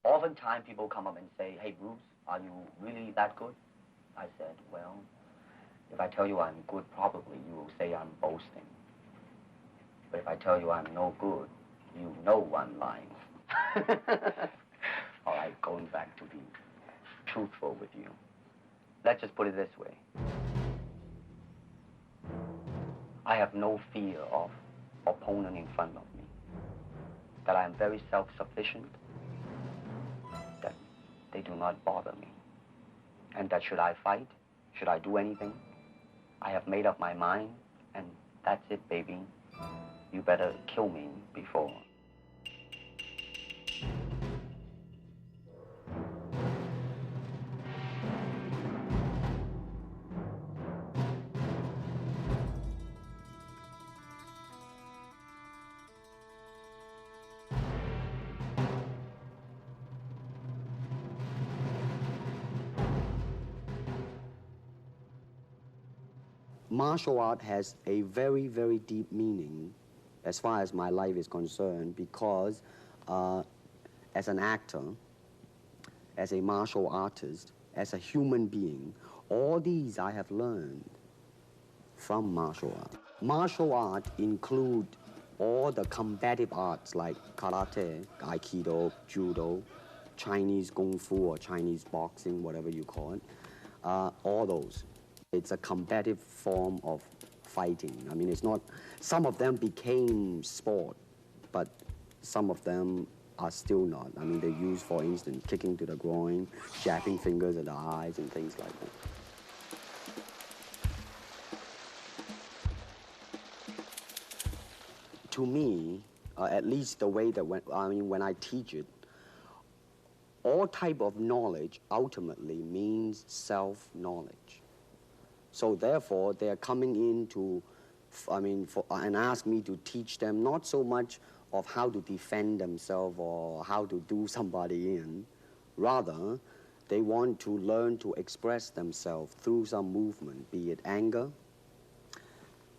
Oftentimes people come up and say, hey, Bruce, are you really that good? I said, well, if I tell you I'm good, probably you will say I'm boasting. But if I tell you I'm no good, you know I'm lying. All right, going back to be truthful with you. Let's just put it this way. I have no fear of opponent in front of me. That I am very self-sufficient. That they do not bother me. And that should I fight, should I do anything, I have made up my mind, and that's it, baby. You better kill me before. Martial art has a very, very deep meaning as far as my life is concerned, because as an actor, as a martial artist, as a human being, all these I have learned from martial art. Martial art include all the combative arts like karate, aikido, judo, Chinese kung fu or Chinese boxing, whatever you call it, all those. It's a combative form of fighting. I mean, it's not, some of them became sport, but some of them are still not. I mean, they use, for instance, kicking to the groin, jabbing fingers at the eyes, and things like that. To me, at least the way that when I teach it, all type of knowledge ultimately means self-knowledge. So therefore, they are coming in to, and ask me to teach them not so much of how to defend themselves or how to do somebody in. Rather, they want to learn to express themselves through some movement, be it anger,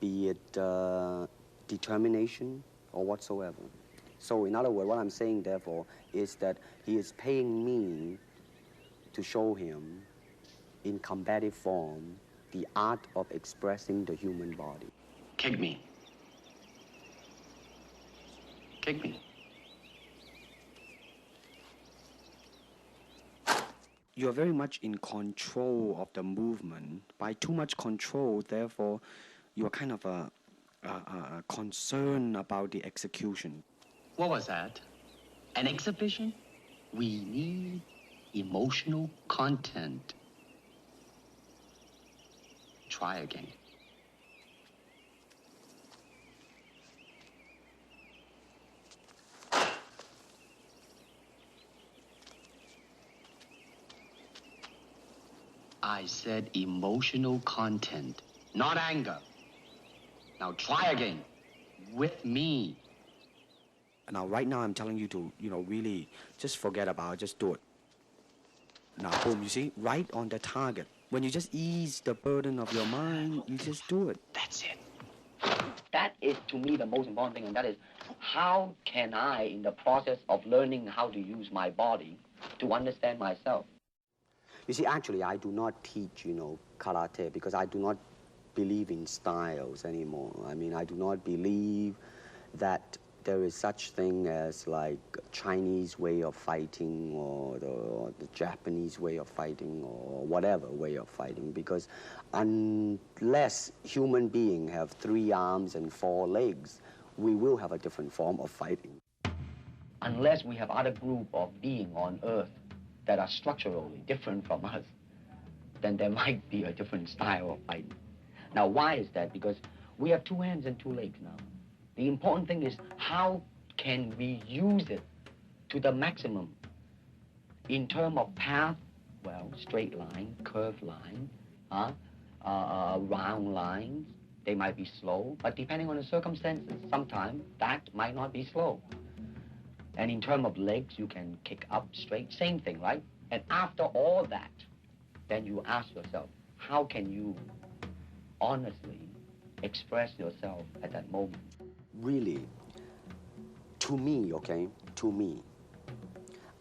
be it determination, or whatsoever. So in other words, what I'm saying, therefore, is that he is paying me to show him in combative form the art of expressing the human body. Kick me. Kick me. You're very much in control of the movement. By too much control, therefore, you're kind of concerned about the execution. What was that? An exhibition? We need emotional content. Try again. I said emotional content, not anger. Now try again, with me. Now, right now, I'm telling you to, really just forget about it, just do it. Now, boom, you see, right on the target. When you just ease the burden of your mind, you just do it. That's it. That is, to me, the most important thing, and that is, how can I, in the process of learning how to use my body, to understand myself? You see, actually, I do not teach, karate, because I do not believe in styles anymore. I mean, I do not believe that there is such thing as like Chinese way of fighting or the Japanese way of fighting or whatever way of fighting, because unless human beings have 3 arms and 4 legs, we will have a different form of fighting. Unless we have other group of beings on Earth that are structurally different from us, then there might be a different style of fighting. Now, why is that? Because we have 2 hands and 2 legs now. The important thing is, how can we use it to the maximum? In terms of path, well, straight line, curved line, round lines, they might be slow, but depending on the circumstances, sometimes that might not be slow. And in terms of legs, you can kick up straight, same thing, right? And after all that, then you ask yourself, how can you honestly express yourself at that moment? Really, to me, okay, to me,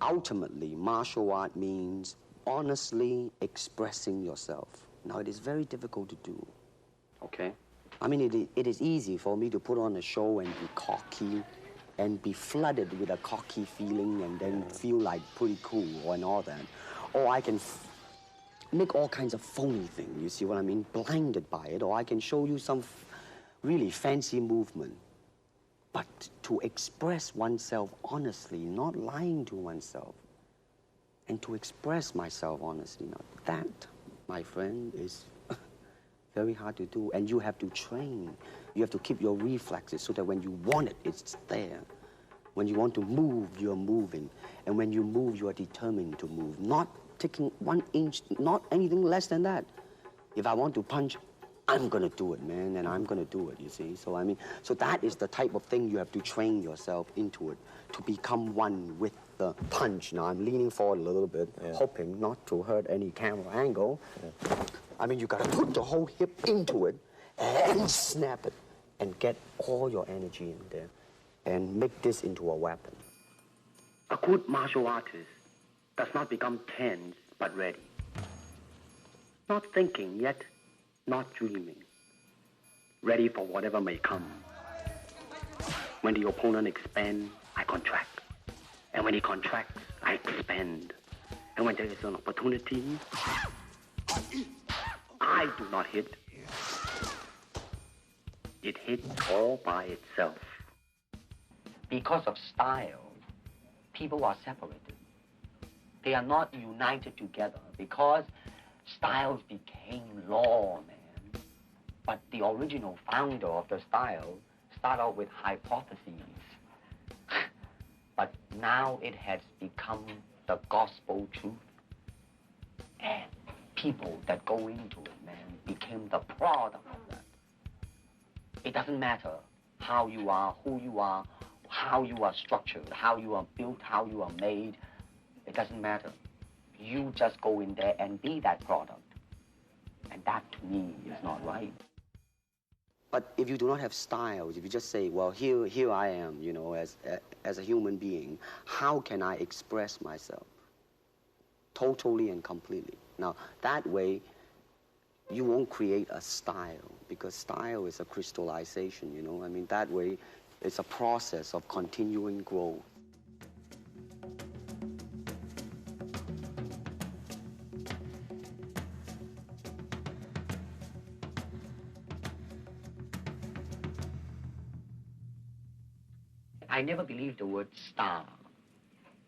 ultimately, martial art means honestly expressing yourself. Now, it is very difficult to do, okay? I mean, it is easy for me to put on a show and be cocky and be flooded with a cocky feeling and then feel like pretty cool and all that. Or I can make all kinds of phony things, you see what I mean? Blinded by it. Or I can show you some really fancy movement. But to express oneself honestly, not lying to oneself, and to express myself honestly, now that, my friend, is very hard to do. And you have to train. You have to keep your reflexes so that when you want it, it's there. When you want to move, you're moving. And when you move, you are determined to move. Not taking 1 inch, not anything less than that. If I want to punch, I'm gonna do it, man, and I'm gonna do it, you see? So, I mean, so that is the type of thing you have to train yourself into it, to become one with the punch. Now, I'm leaning forward a little bit, hoping not to hurt any camera angle. I mean, you gotta put the whole hip into it and snap it and get all your energy in there and make this into a weapon. A good martial artist does not become tense, but ready. Not thinking yet, not dreaming. Ready for whatever may come. When the opponent expands, I contract. And when he contracts, I expand. And when there is an opportunity, I do not hit. It hits all by itself. Because of style, people are separated. They are not united together because styles became law, man. But the original founder of the style started out with hypotheses. But now it has become the gospel truth. And people that go into it, man, became the product of that. It doesn't matter how you are, who you are, how you are structured, how you are built, how you are made. It doesn't matter. You just go in there and be that product. And that, to me, is not right. But if you do not have styles, if you just say, well, here I am, you know, as a human being, how can I express myself? Totally and completely. Now, that way, you won't create a style, because style is a crystallization, you know? I mean, that way, it's a process of continuing growth. I never believed the word star.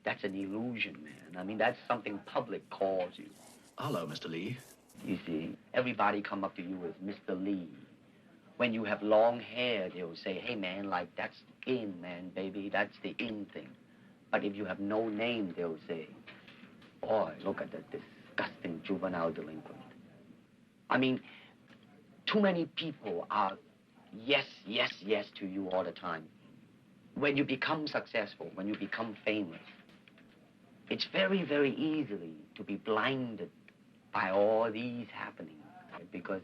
That's an illusion, man. I mean, that's something public calls you. Hello, Mr. Lee. You see, everybody come up to you as Mr. Lee. When you have long hair, they'll say, hey, man, like, that's in, man, baby. That's the in thing. But if you have no name, they'll say, boy, look at that disgusting juvenile delinquent. I mean, too many people are yes, yes, yes to you all the time. When you become successful, when you become famous, it's very, very easily to be blinded by all these happenings. Right? Because,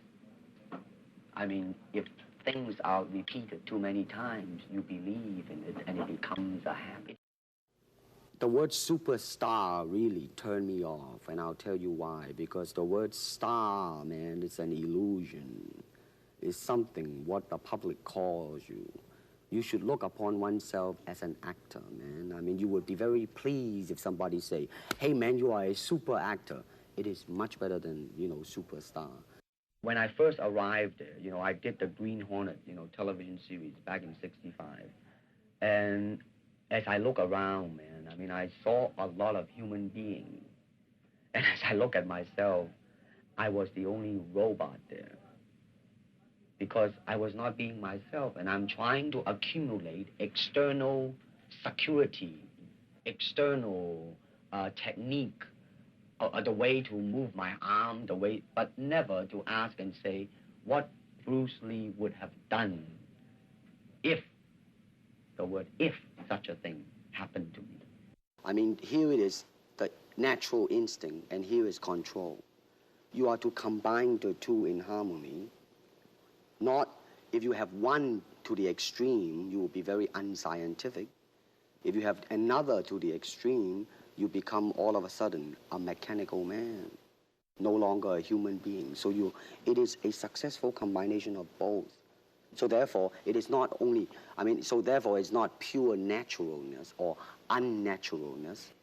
I mean, if things are repeated too many times, you believe in it and it becomes a habit. The word superstar really turned me off, and I'll tell you why. Because the word star, man, is an illusion. It's something what the public calls you. You should look upon oneself as an actor, man. I mean, you would be very pleased if somebody say, hey, man, you are a super actor. It is much better than, you know, superstar. When I first arrived there, you know, I did the Green Hornet, you know, television series back in '65. And as I look around, man, I mean, I saw a lot of human beings. And as I look at myself, I was the only robot there. Because I was not being myself, and I'm trying to accumulate external security, external technique, the way to move my arm, the way, but never to ask and say what Bruce Lee would have done if, the word if, such a thing happened to me. I mean, here it is, the natural instinct, and here is control. You are to combine the two in harmony. Not, if you have one to the extreme, you will be very unscientific. If you have another to the extreme, you become all of a sudden a mechanical man, no longer a human being. So it is a successful combination of both. So therefore, it is not only, so therefore it's not pure naturalness or unnaturalness.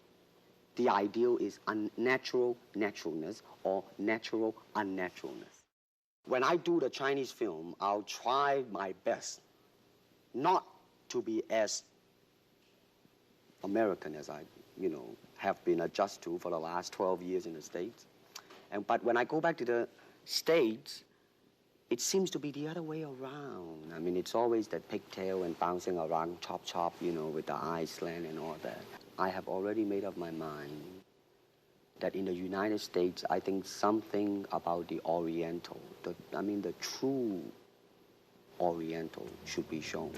The ideal is unnatural naturalness or natural unnaturalness. When I do the Chinese film, I'll try my best not to be as American as I, have been adjusted to for the last 12 years in the States. But when I go back to the States, it seems to be the other way around. It's always that pigtail and bouncing around, chop, with the eyes slant and all that. I have already made up my mind that in the United States, I think something about the Oriental, the true Oriental should be shown.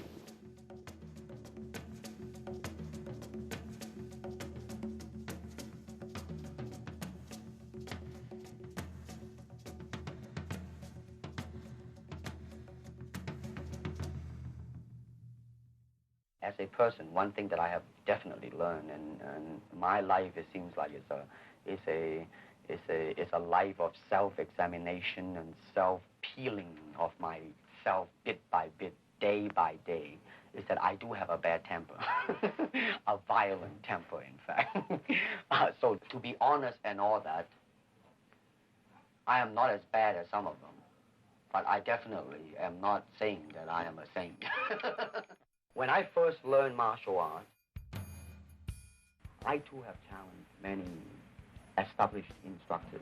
As a person, one thing that I have definitely learned, and my life, it seems like it's a life of self-examination and self-peeling of myself bit by bit, day by day, is that I do have a bad temper, a violent temper, in fact. So to be honest and all that, I am not as bad as some of them, but I definitely am not saying that I am a saint. When I first learned martial arts, I too have challenged many established instructors.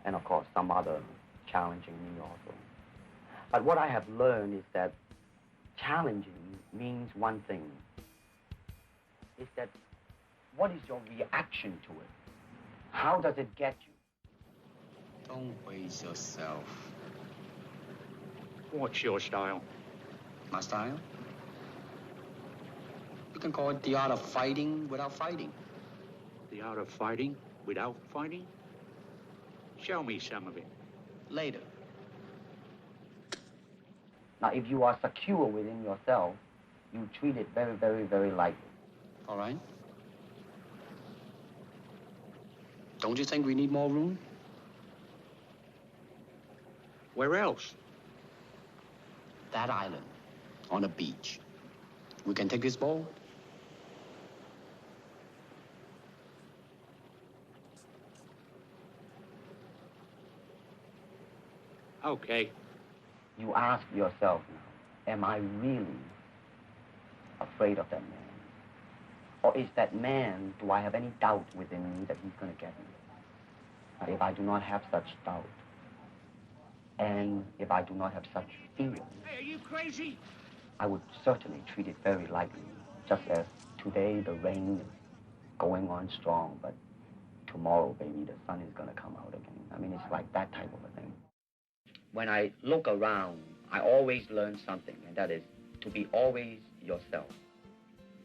And of course, some other challenging me also. But what I have learned is that challenging means one thing, is that what is your reaction to it? How does it get you? Don't waste yourself. What's your style? My style? You can call it the art of fighting without fighting. The art of fighting without fighting? Show me some of it. Later. Now, if you are secure within yourself, you treat it very, very, very lightly. All right. Don't you think we need more room? Where else? That island, on the beach. We can take this boat. Okay. You ask yourself now, am I really afraid of that man? Or is that man, do I have any doubt within me that he's going to get me? Now, if I do not have such doubt, and if I do not have such fear, Hey, are you crazy? I would certainly treat it very lightly, just as today the rain is going on strong, but tomorrow, baby, the sun is going to come out again. It's like that type of a thing. When I look around, I always learn something, and that is to be always yourself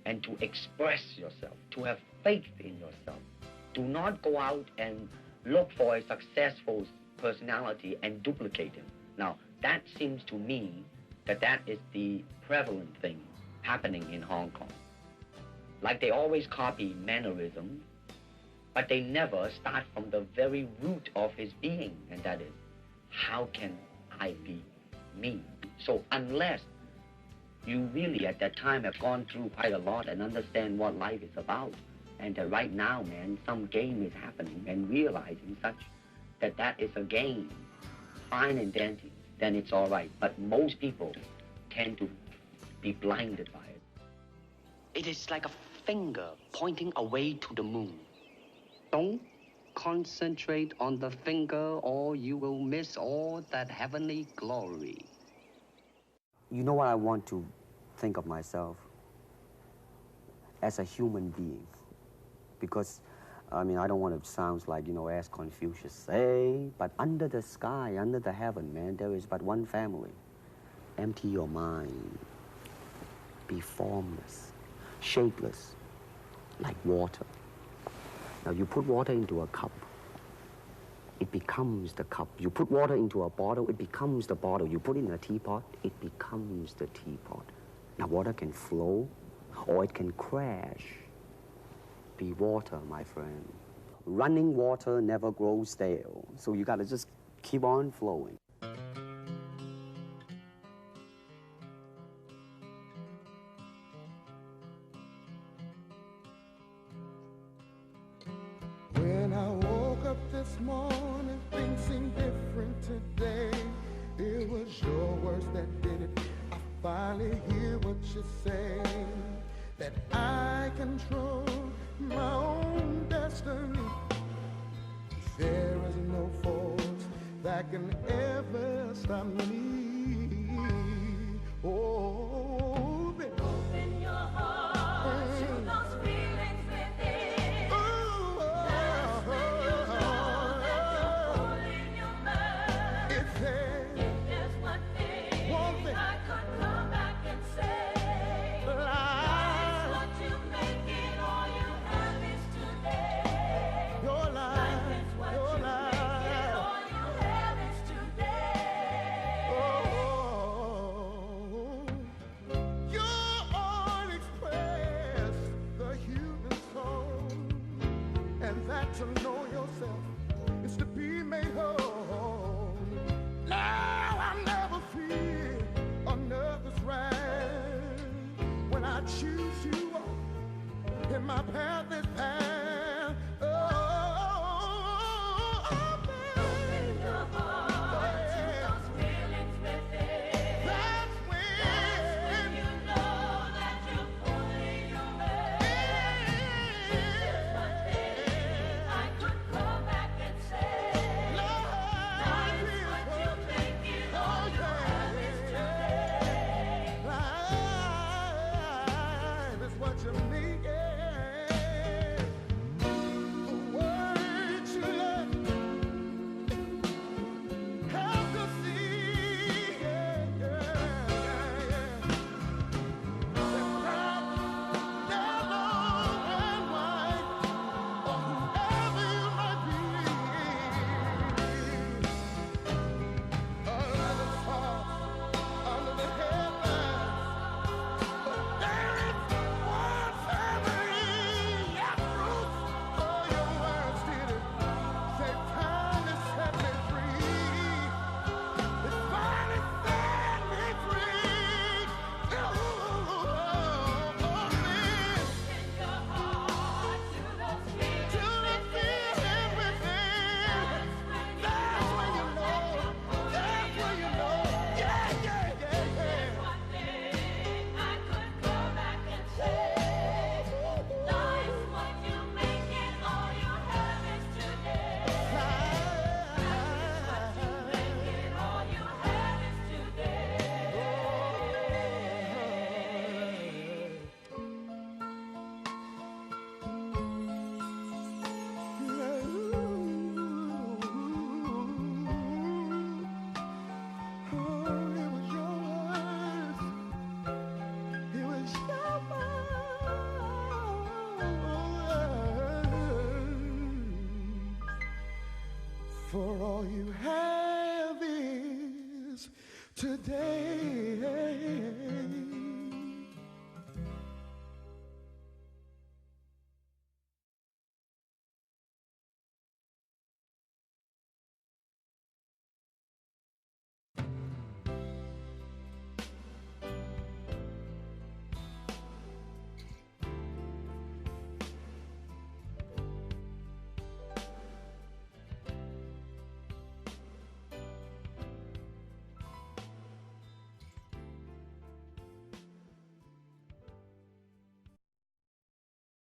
and to express yourself, to have faith in yourself. Do not go out and look for a successful personality and duplicate him. Now, that seems to me that is the prevalent thing happening in Hong Kong. Like they always copy mannerisms, but they never start from the very root of his being, and that is, how can I be me? So unless you really at that time have gone through quite a lot and understand what life is about, and that right now, man, some game is happening, and realizing such that is a game, fine and dandy, then it's all right. But most people tend to be blinded by it. It is like a finger pointing away to the moon. Don't concentrate on the finger or you will miss all that heavenly glory. You know what I want to think of myself? As a human being. Because, I don't want to sound like, as Confucius say, but under the sky, under the heaven, man, there is but one family. Empty your mind. Be formless, shapeless, like water. Now, you put water into a cup, it becomes the cup. You put water into a bottle, it becomes the bottle. You put it in a teapot, it becomes the teapot. Now, water can flow, or it can crash. be water, my friend. Running water never grows stale, so you gotta just keep on flowing. When I woke up this morning, things seemed different today. It was your words that did it. I finally hear what you say, that I control my own destiny. There is no force that can ever stop me. Oh, baby. Open your heart to those feelings within. That's when you know that you're fooling your mind. If there's one thing I could come back and say, life, what you make it, all you have is today. your life, Is what your you life. make it, all you have is today. You all express the human soul, and that to know yourself is to be made whole. Now I never fear another's wrath when I choose you and my path is past. Open your heart to those feelings within. That's when You know that you're fooling your man. There's one thing I could come back and say. Life is what you make it, all you have is today. life is what you make it. The words you left have to see, yeah, yeah, yeah. That brown, yellow, and white, or whoever you might be, under the stars, under the headlights. But there is one family, yes, Bruce. Oh, your words did it. Say time has set me free. It's finally set me free. Oh, man. In your heart to those feelings To the feeling within. That's when you know. That's when you know. Yeah, yeah, yeah, yeah. one thing I could come back and say. Life's what you make it, all you have is today. Make it, all you have is For all you have is today.